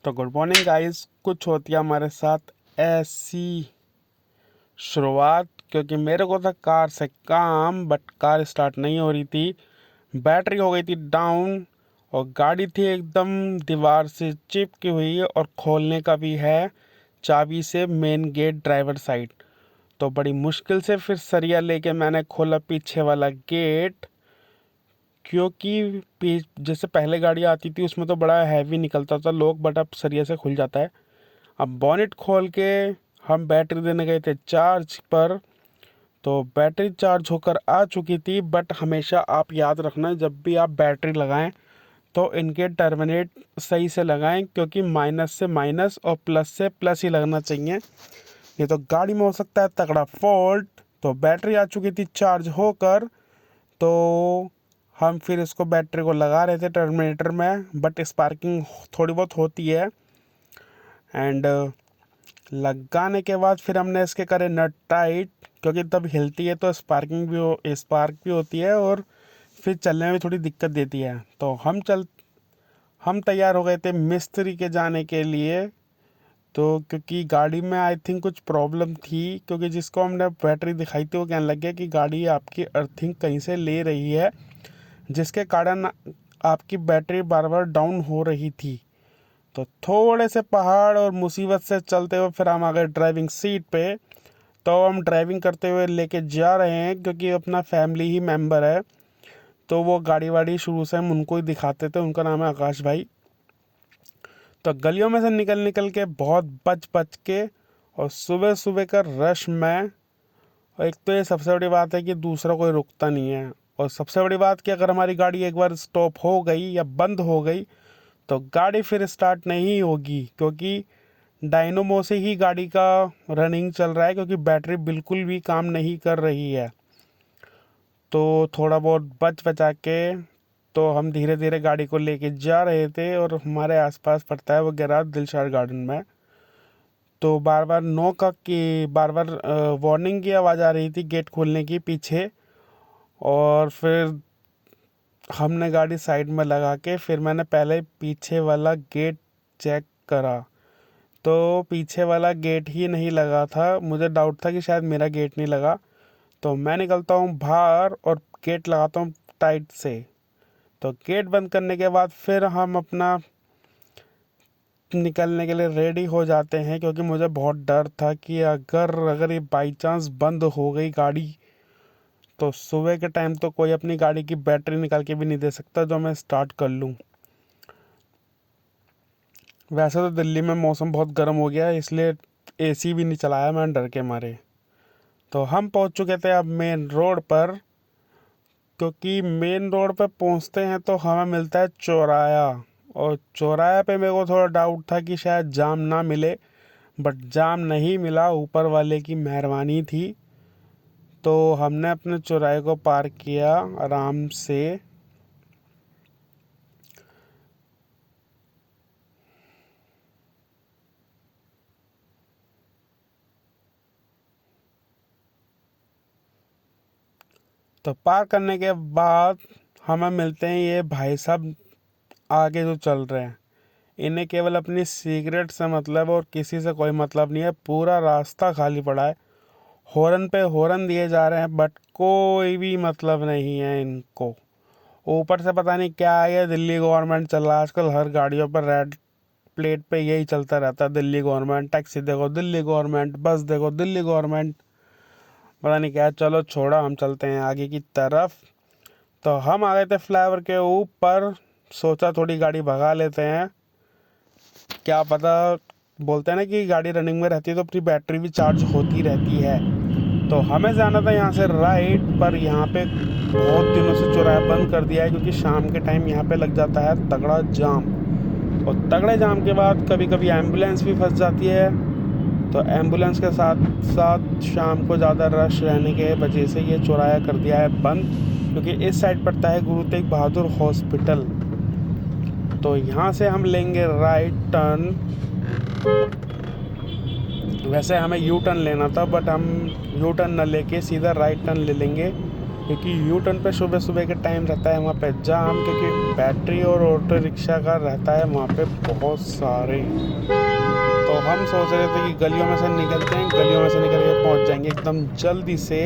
तो good morning guys. कुछ होती है हमारे साथ ऐसी शुरुआत, क्योंकि मेरे को था कार से काम, बट कार स्टार्ट नहीं हो रही थी। बैटरी हो गई थी डाउन और गाड़ी थी एकदम दीवार से चिपकी हुई, और खोलने का भी है चाबी से मेन गेट ड्राइवर साइड। तो बड़ी मुश्किल से फिर सरिया लेके मैंने खोला पीछे वाला गेट, क्योंकि जैसे पहले गाड़ी आती थी उसमें तो बड़ा हैवी निकलता था लोग, बट अब सरिया से खुल जाता है। अब बॉनेट खोल के हम बैटरी देने गए थे चार्ज पर, तो बैटरी चार्ज होकर आ चुकी थी। बट हमेशा आप याद रखना, जब भी आप बैटरी लगाएं तो इनके टर्मिनेट सही से लगाएं, क्योंकि माइनस से माइनस और प्लस से प्लस ही लगना चाहिए। ये तो गाड़ी में हो सकता है तगड़ा फॉल्ट। तो बैटरी आ चुकी थी चार्ज होकर, तो हम फिर इसको बैटरी को लगा रहे थे टर्मिनेटर में, बट स्पार्किंग थोड़ी बहुत होती है। एंड लगाने के बाद फिर हमने इसके करे नट टाइट, क्योंकि तब हिलती है तो स्पार्क भी होती है, और फिर चलने में भी थोड़ी दिक्कत देती है। तो हम तैयार हो गए थे मिस्त्री के जाने के लिए। तो क्योंकि गाड़ी में आई थिंक कुछ प्रॉब्लम थी, क्योंकि जिसको हमने बैटरी दिखाई थी वो कहने लग गया कि गाड़ी आपकी अर्थिंग कहीं से ले रही है, जिसके कारण आपकी बैटरी बार बार डाउन हो रही थी। तो थोड़े से पहाड़ और मुसीबत से चलते हुए फिर हम आ गए ड्राइविंग सीट पे। तो हम ड्राइविंग करते हुए लेके जा रहे हैं, क्योंकि अपना फैमिली ही मेंबर है, तो वो गाड़ी वाड़ी शुरू से हम उनको ही दिखाते थे। उनका नाम है आकाश भाई। तो गलियों में से निकल निकल के बहुत बच बच के, और सुबह सुबह का रश में, और एक तो ये सबसे बड़ी बात है कि दूसरा कोई रुकता नहीं है, और सबसे बड़ी बात कि अगर हमारी गाड़ी एक बार स्टॉप हो गई या बंद हो गई तो गाड़ी फिर स्टार्ट नहीं होगी, क्योंकि डायनोमो से ही गाड़ी का रनिंग चल रहा है, क्योंकि बैटरी बिल्कुल भी काम नहीं कर रही है। तो थोड़ा बहुत बच बचा के तो हम धीरे धीरे गाड़ी को लेके जा रहे थे, और हमारे आसपास पड़ता है वो गैराज दिलशाद गार्डन में। तो बार बार बार बार वार्निंग की आवाज़ आ रही थी गेट खोलने की पीछे। और फिर हमने गाड़ी साइड में लगा के फिर मैंने पहले पीछे वाला गेट चेक करा, तो पीछे वाला गेट ही नहीं लगा था। मुझे डाउट था कि शायद मेरा गेट नहीं लगा। तो मैं निकलता हूँ बाहर और गेट लगाता हूँ टाइट से। तो गेट बंद करने के बाद फिर हम अपना निकलने के लिए रेडी हो जाते हैं, क्योंकि मुझे बहुत डर था कि अगर ये बाई चांस बंद हो गई गाड़ी, तो सुबह के टाइम तो कोई अपनी गाड़ी की बैटरी निकाल के भी नहीं दे सकता जो मैं स्टार्ट कर लूँ। वैसे तो दिल्ली में मौसम बहुत गर्म हो गया है, इसलिए एसी भी नहीं चलाया मैंने डर के मारे। तो हम पहुंच चुके थे अब मेन रोड पर, क्योंकि मेन रोड पर पहुंचते हैं तो हमें मिलता है चौराया। और चौराया पे मेरे को थोड़ा डाउट था कि शायद जाम ना मिले, बट जाम नहीं मिला, ऊपर वाले की मेहरबानी थी। तो हमने अपने चौराहे को पार किया आराम से। तो पार करने के बाद हमें मिलते हैं ये भाई साहब आगे जो चल रहे हैं। इन्हें केवल अपनी सिगरेट से मतलब और किसी से कोई मतलब नहीं है। पूरा रास्ता खाली पड़ा है, हॉर्न पे हॉर्न दिए जा रहे हैं, बट कोई भी मतलब नहीं है इनको। ऊपर से पता नहीं क्या है, ये दिल्ली गवर्नमेंट चल रहा है आजकल। हर गाड़ियों पर रेड प्लेट पे यही चलता रहता है, दिल्ली गवर्नमेंट। टैक्सी देखो दिल्ली गवर्नमेंट, बस देखो दिल्ली गवर्नमेंट, पता नहीं क्या है। चलो छोड़ा, हम चलते हैं आगे की तरफ। तो हम आ गए थे फ्लाईओवर के ऊपर, सोचा थोड़ी गाड़ी भगा लेते हैं, क्या पता। बोलते हैं ना कि गाड़ी रनिंग में रहती है तो अपनी बैटरी भी चार्ज होती रहती है। तो हमें जाना था यहाँ से राइट, पर यहाँ पे बहुत दिनों से चौराहा बंद कर दिया है, क्योंकि शाम के टाइम यहाँ पे लग जाता है तगड़ा जाम। और तगड़े जाम के बाद कभी कभी एम्बुलेंस भी फंस जाती है। तो एम्बुलेंस के साथ साथ शाम को ज़्यादा रश रहने के वजह से ये चौराहा कर दिया है बंद, क्योंकि इस साइड पड़ता है गुरु तेग बहादुर हॉस्पिटल। तो यहाँ से हम लेंगे राइट टर्न। वैसे हमें यू टर्न लेना था, बट हम यू टर्न न लेके सीधा राइट टर्न ले लेंगे, क्योंकि यू टर्न पे सुबह सुबह के टाइम रहता है वहाँ पे जाम, क्योंकि बैटरी और ऑटो रिक्शा का रहता है वहाँ पे बहुत सारे। तो हम सोच रहे थे कि गलियों में से निकलते हैं, गलियों में से निकल के पहुँच जाएंगे एकदम जल्दी से,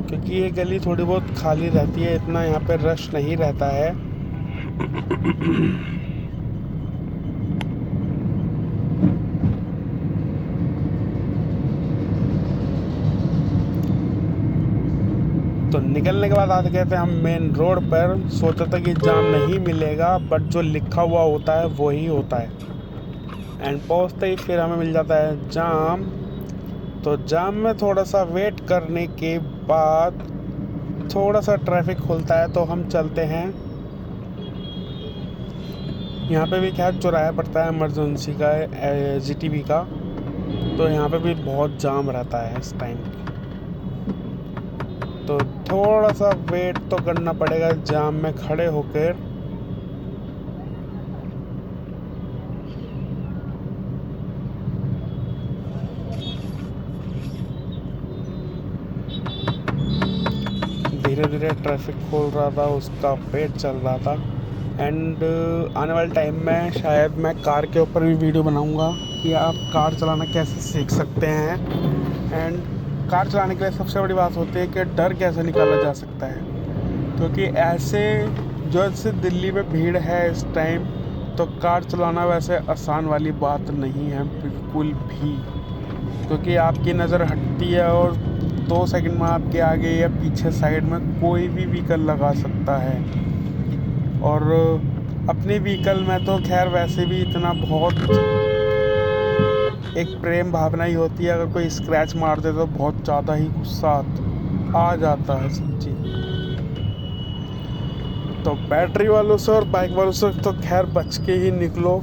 क्योंकि ये गली थोड़ी बहुत खाली रहती है, इतना यहाँ पे रश नहीं रहता है। तो निकलने के बाद आ गए थे हम मेन रोड पर। सोचा था कि जाम नहीं मिलेगा, बट जो लिखा हुआ होता है वही होता है। एंड पहुंचते ही फिर हमें मिल जाता है जाम। तो जाम में थोड़ा सा वेट करने के बाद थोड़ा सा ट्रैफिक खुलता है, तो हम चलते हैं। यहाँ पे भी खैर चौराहा पड़ता है इमरजेंसी का, जीटीबी का, तो यहाँ पे भी बहुत जाम रहता है इस टाइम। तो थोड़ा सा वेट तो करना पड़ेगा जाम में खड़े होकर। धीरे धीरे ट्रैफिक खोल रहा था, उसका वेट चल रहा था। एंड आने वाले टाइम में शायद मैं कार के ऊपर भी वीडियो बनाऊंगा कि आप कार चलाना कैसे सीख सकते हैं। एंड कार चलाने के लिए सबसे बड़ी बात होती है कि डर कैसे निकाला जा सकता है, क्योंकि ऐसे जैसे दिल्ली में भीड़ है इस टाइम, तो कार चलाना वैसे आसान वाली बात नहीं है बिल्कुल भी, क्योंकि आपकी नज़र हटती है और 2 सेकंड में आपके आगे या पीछे साइड में कोई भी व्हीकल लगा सकता है। और अपने व्हीकल में तो खैर वैसे भी इतना बहुत एक प्रेम भावना ही होती है, अगर कोई स्क्रैच मार दे तो बहुत ज़्यादा ही गुस्सा आ जाता है सच्ची। तो बैटरी वालों से और बाइक वालों से तो खैर बच के ही निकलो,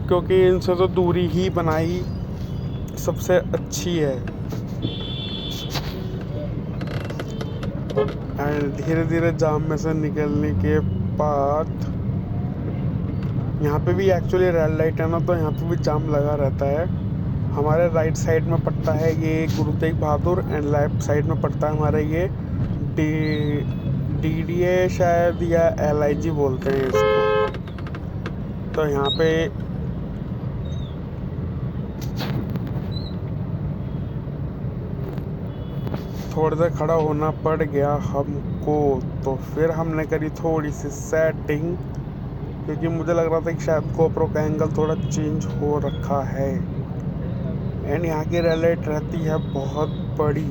क्योंकि इनसे तो दूरी ही बनाई सबसे अच्छी है। एंड धीरे धीरे जाम में से निकलने के बाद यहाँ पे भी एक्चुअली रेड लाइट है ना, तो यहाँ पे भी जाम लगा रहता है। हमारे राइट साइड में पड़ता है ये Guru Tegh Bahadur, and left side में पड़ता है हमारे ये DDA शायद, या LIG बोलते हैं इसको। तो यहाँ पे थोड़ा सा खड़ा होना पड़ गया हमको। तो फिर हमने करी थोड़ी सी सेटिंग, क्योंकि मुझे लग रहा था कि शायद GoPro का एंगल थोड़ा चेंज हो रखा है। एंड यहाँ की रेड लाइट रहती है बहुत बड़ी,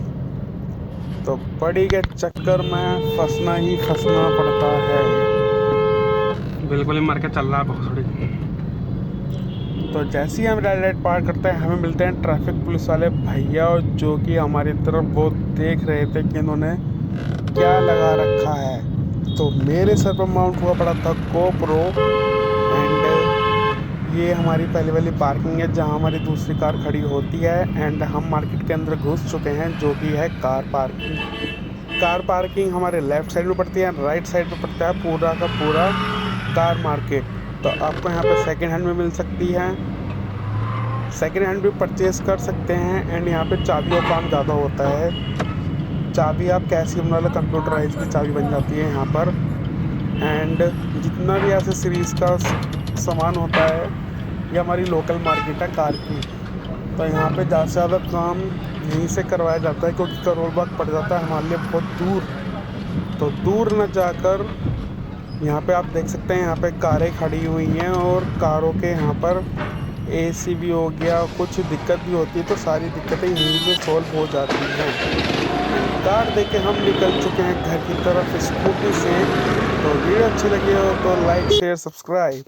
तो बड़ी के चक्कर में फंसना ही फंसना पड़ता है। बिल्कुल ही मर के चल रहा है बहुत। तो जैसे ही हम रेड लाइट पार करते हैं, हमें मिलते हैं ट्रैफिक पुलिस वाले भैया, जो कि हमारी तरफ वो देख रहे थे कि इन्होंने क्या लगा रखा है। तो मेरे सर पर माउंट हुआ पड़ा था GoPro। एंड ये हमारी पहले वाली पार्किंग है जहाँ हमारी दूसरी कार खड़ी होती है। एंड हम मार्केट के अंदर घुस चुके हैं, जो कि है कार पार्किंग। कार पार्किंग हमारे लेफ़्ट साइड में पड़ती है, राइट साइड में पड़ता है पूरा का पूरा कार मार्केट। तो आपको यहाँ पे सेकंड हैंड में मिल सकती है, सेकंड हैंड भी परचेज़ कर सकते हैं। एंड यहाँ पे चाबी का काम ज़्यादा होता है, चाबी आप कैसी वाला कंप्यूटराइज की चाबी बन जाती है यहाँ पर। एंड जितना भी ऐसे सीरीज़ का सामान होता है, ये हमारी लोकल मार्केट है कार की, तो यहाँ पे ज़्यादा से ज़्यादा काम यहीं से करवाया जाता है, क्योंकि करोल बाग पड़ जाता है हमारे लिए बहुत दूर। तो दूर न जाकर यहाँ पे आप देख सकते हैं, यहाँ पे कारें खड़ी हुई हैं, और कारों के यहाँ पर AC भी हो गया, कुछ दिक्कत भी होती है, तो सारी दिक्कतें यहीं से सॉल्व हो जाती हैं। कार देके हम निकल चुके हैं घर की तरफ स्कूटी से। तो वीडियो अच्छी लगी हो तो लाइक शेयर सब्सक्राइब।